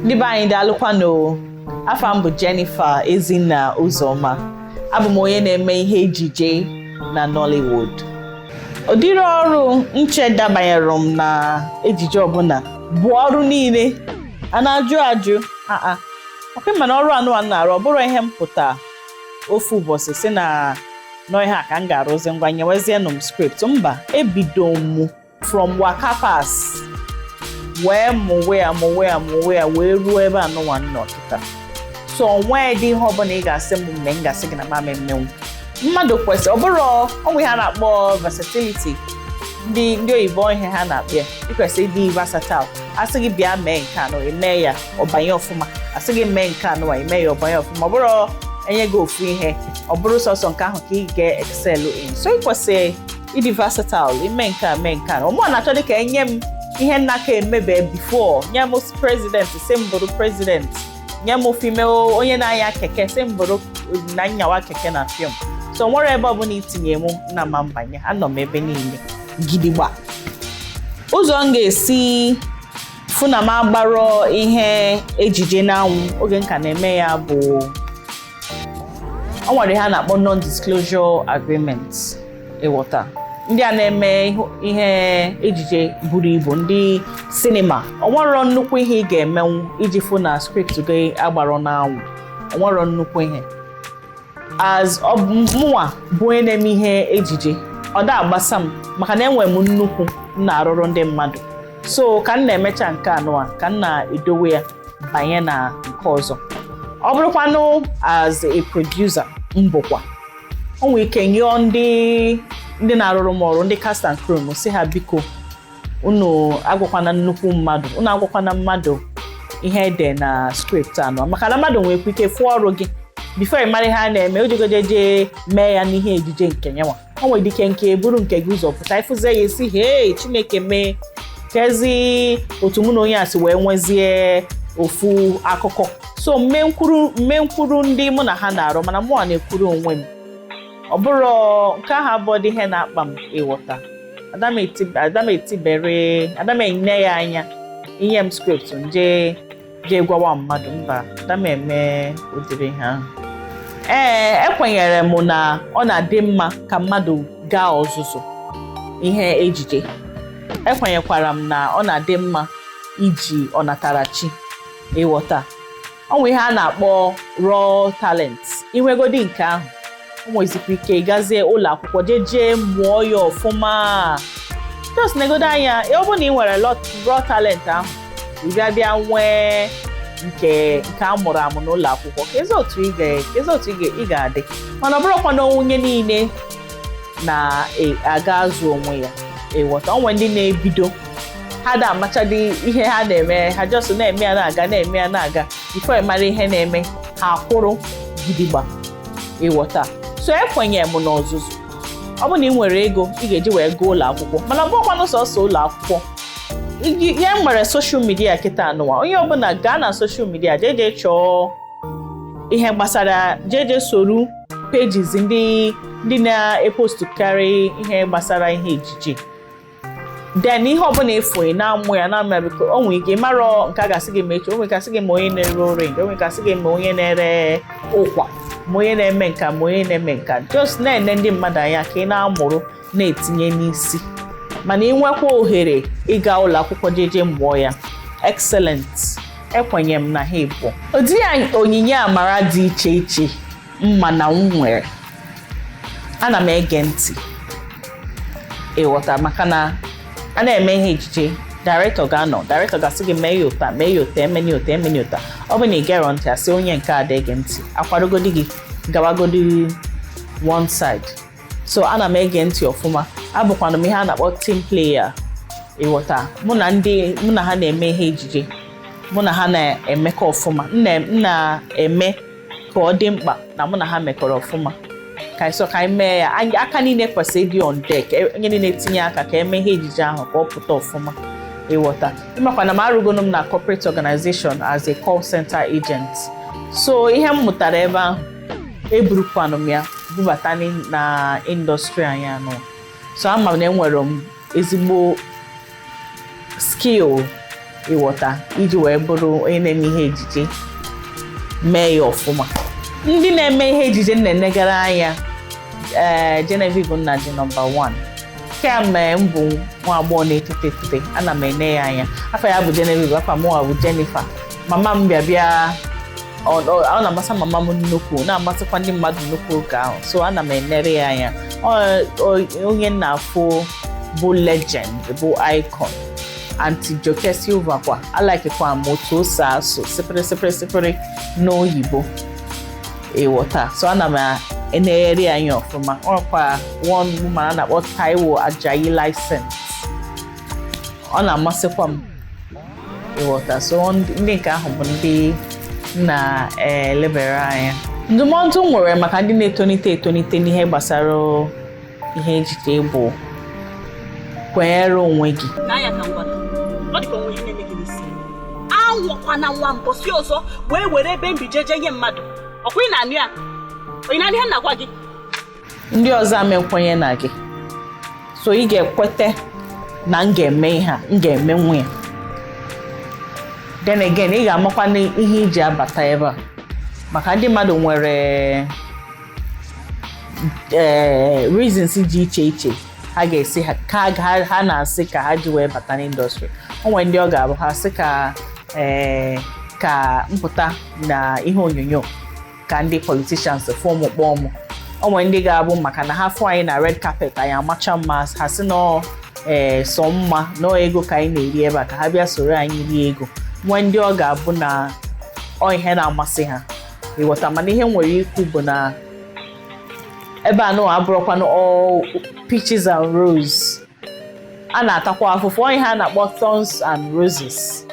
Ndị be anyị daalụkwanụ. Afa m bụ Jenny Uzoma. Abụ m onye na-eme ihe ejije na Nollywood. Ụdịrị ọrụ nche dabanyere m na ejije ọbụla bụ ọrụ niile a na-ajụ ajụ. Ọkwa mana ọrụ anụ na-arụ ọ bụrụ ihe mpụta ofu ụbọchị si na ihe a ka m ga-arụzi ngwa nyewezienụ m script. Mba, ebido m from waka pass wee mụwe ya wee ruo ebe anụnwa nọ kịta. So onwe dị ihe ọbụla ị ga-asị m mgbe m ga-asị gị na mama emenwu. Mmadụ kwesịrị ọ bụrụ onwe ha na-akpọ versatility, ndị oyibo ihe ha na-akpọ ya. Ị kwesịrị ịdị versatile. Asị gị bịa mee nke anụ eme ya ọbanye ọfụma, asị gị mee nke anụ eme ya ọbanye ọfụma. Ọ bụrụ enye gị ofu ihe ọ bụrụ sọsọ nke ahụ ka ị ga-excel in. So ị kwesịrị ịdị versatile, ime nke a mee nke anụ. Ọmụ na-achọ dị ka enye m ihe nna ka emebe before, nye m president si m bụrụ president, nye m female onye na-anya keke si m bụrụ na nyawa keke na film. So nwere ebe ọbụla itinye mụ na ma mbanye, anọ m ebe niile gidigba. Ụzọ m ga-esi fụ na m agbaro ihe ejije n'anwụ oge nka na-eme ya bụ o nwere ha na-akpọ non-disclosure agreement. Ịghọta ndị a na-eme ihe ejije buru ibu, ndị sinima, o nwere nnukwu ihe ị ga-emenwu iji fụ na script gị agbaro n'anwụ. O nwere nnukwu ihe as mụnwa bụ onye na-eme ihe ejije ọ da agbasa m maka na enwe m nnukwu na-arụrụ ndị mmadụ. So ka m na-emecha nke anụwa ka m na-edowe ya banye na nke ọzọ. Ọ bụrụkwanụ as a producer mbụkwa o nwere ike nyụọ ndị na-arụrụ m ọrụ, ndị cast and crew m si ha biko unu agwakwana nnukwu mmadụ, unu agwakwana mmadụ ihe ede na script anọ, maka na mmadụ nwere ike fụ ọrụ gị before ị mara ihe a na-eme ojigojeje mee ya n'ihe ejije nke nyenwa. O nwere dike nke buru nke gị ụzọ pụta ịfụzie ya esi hei Chineke mee kezi otu mụ na onye a si wee nwezie ofu akụkọ. So mme nkwuru ndị mụ na ha na-arụ mana mụ na-ekwuru onwe m. Ọ bụrụ nke ahụ abụọ dị ihe na-akpa m ịghọta. Ada m enye ya anya inye m script nje gwawa mmadụ. Mba, ada m eme ụdịrị ha. Ekwenyere m na ọ na-adị mma ka mmadụ gaa ọzụzụ ihe ejije. Ekwenyekwara m na ọ na-adị mma iji ọnatarachi. Ịghọta ọ nwere ihe a na-akpọ raw talent. Inwegodi nke ahụ o nwezikwa ike gazie ụlọ akwụkwọ jeje mụọ ya ọfụma. Just negodo anya ọ bụrụ na ị nwere raw talent ahụ ị ga-abịa nwee nke a mụrụ amụ n'ụlọ akwụkwọ kezi otu ị ga-adị. Mana ọ bụrụkwa na onye niile na-aga azụ onwe ya. Ịghọta onwe ndị na-ebido ha da-amachadị ihe ha na-eme, ha just na-eme ya na-aga before mara ihe na-eme ha kwụrụ gidigba. Ịghọta so ekwenye m n'ọzụzụ. Ọ bụ na ị nwere ego ị ga-eji wee gaa ụlọ akwụkwọ, mana ọ bụkwanụ sọsọ ụlọ akwụkwọ. Ya nwere social media kịta anụwa, onye ọbụla gaa na social media jeje chọọ ihe gbasara, jeje soro pages ndị na-epostukarị ihe gbasara ihe ejije. Then ihe ọbụla efu na-amụ ya na-ama biko o nwere ike mara nke a ga-asị gị mechi, o nwere kasị gị ma onye na-ere orange, o nwere kasị gị ma onye na-ere ụkwa, ma onye na-eme nka, ma onye na-eme nka. Just na-ene ndị mmadụ anya ka ị na-amụrụ na-etinye n'isi. Mana ị nwekwa ohere ịga ụlọ akwụkwọ jeje mụọ ya, excellent. Ekwenye m na ha ịbụ ụdị onyinye amara dị iche iche mma na m nwere. Ana m ege ntị. Ịghọta maka na a na-eme ihe ejije, director ga-asị gị mee ya ụta, emeni ụta. Ọ bụ na ị gere ntị asị onye nke a na-ege ntị akwadogodi gị gawagodi one side. So ana m ege ntị ọfụma. Abụkwana m ihe a na-akpọ team player. Ịghọta mụ na ha na-eme ihe ejije, mụ na ha na-emekọ ọfụma. M na-eme ka ọ dị mkpa na mụ na ha mekọrọ ọfụma ka anyị mee ya. Aka niile kwesịrị ịdị on deck, onye niile tinye aka ka eme ihe ejije ahụ ka ọ pụta ọfụma. Ịghọta ịmakwa na m arụgono m na corporate organization as a call center agent. So ihe m mụtara ebe ahụ eburukwanụ m ya bubata na industry anyị anọ. So ama m na enwere m ezigbo skill ịghọta iji wee bụrụ onye na-eme ihe ejije mee ya ọfụma. Ndị na-eme ihe ejije na-enegara anya Genevieve Nnaji nọmba 1 kemgbe m bụ nwa agbọghọ na-etete etete ana m ene ya anya. Afọ ya bụ Genevieve, afọ m bụ Jennifer. Mama m bịa ọ na-amasị mama m nnukwu, na-amasịkwa ndị mmadụ nnukwu oge ahụ, so ana m enere ya anya. Onye na-afụ bụ legend, bụ icon, Aunty Joke Silva kwa alakikwa m otu o si asụ sipere n'oyibo ịghọta. So ana m eneghere ya anya ọfụma. Ọkwa one woman a na-akpọ Taiwo Ajayi license, ọ na-amasịkwa m ịghọta. So ndị nke ahụ bụ ndị na-elebara anya. Ndụmọdụ nwere maka ndị na-etonite n'ihe gbasara ihe ejije bụ kwenyere onwe gị. Anwụkwana nwa mbosi ọzọ wee were ebe mbijeje nye mmadụ. Ọkwa ị na-anụ ya? Onye na-anụ ihe na-agwa gị? Ndị ọzọ amekwenye na gị, so ị ga-ekwete na m ga-eme ihe a, m ga-emenwu ya. Then again, ị ga-amakwa ihe iji abata ebe a, maka ndị mmadụ nwere reasons dị iche ha ga-esi ha na-asị ka ha ji wee bata n'indọstrị. O nwere ndị ọ ga-abụ ha sị ka mpụta na ihe onyonyo ka ndị politicians fọm kpọọ m. O nwere ndị ga-abụ maka na ha fụ anyị na red carpet anyị amacha mma, ha sị nọ sọ mma nọ ego ka anyị na-eri ebe a, ka ha bịa soro anyị rie ego. Nwee ndị ọ ga-abụ na ọ ihe na-amasị ha ịghọta. Mana ihe nwere ikwu bụ na ebe a abụrụkwanụ all peaches and roses, a na-atakwa afụfụ. Onye ha na-akpọ thorns and roses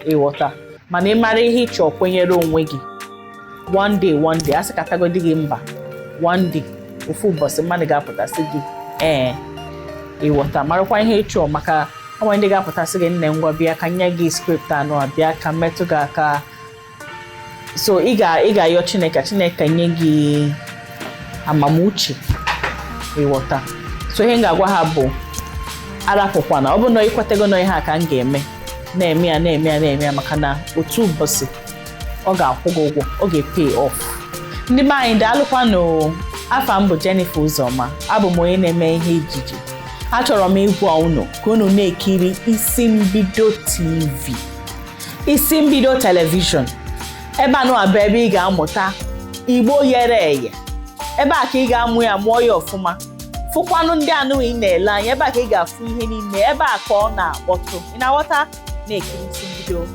ịghọta. Mana ị mara ihe ịchọ kwenyere onwe gị, one day a sị katagodi gị mba, one day ofu ụbọchị mmadụ ga-apụtasị gị ịghọta. Marakwa ihe ịchọ, maka onwe ndị ga-apụtasị gị nne ngwa bịa ka nye gị script anụ a, bịa ka metụ gị aka. So ị ga-ayọ Chineke nye gị amamuche ịghọta. So ihe m ga-agwa ha bụ arapụkwana. Ọ bụ na ikwetego na ihe a ka m ga-eme, na-eme ya maka na otu ụbọchị ọ ga-akwụ gị ụgwọ, ọ ga-pay off. Ndị be anyị daalụkwanụ. Afa m bụ Jennifer Uzoma, abụ m onye na-eme ihe ejije. Achọrọ m ịgwa unu ka unu na-ekiri Isi Mbido TV, Isi Mbido Television. Ebe anụ abụ ebe ị ga-amụta Igbo ghere eghe. Ebe a ka ị ga-amụ ya, mụọ ya ọfụma. Fụkwanụ ndị anụ ị na-ele anya, ebe a ka ị ga-afụ ihe niile. Ebe a ka ọ na-akpọtụ. Ị na-aghọta? Na-ekiri Isi Mbido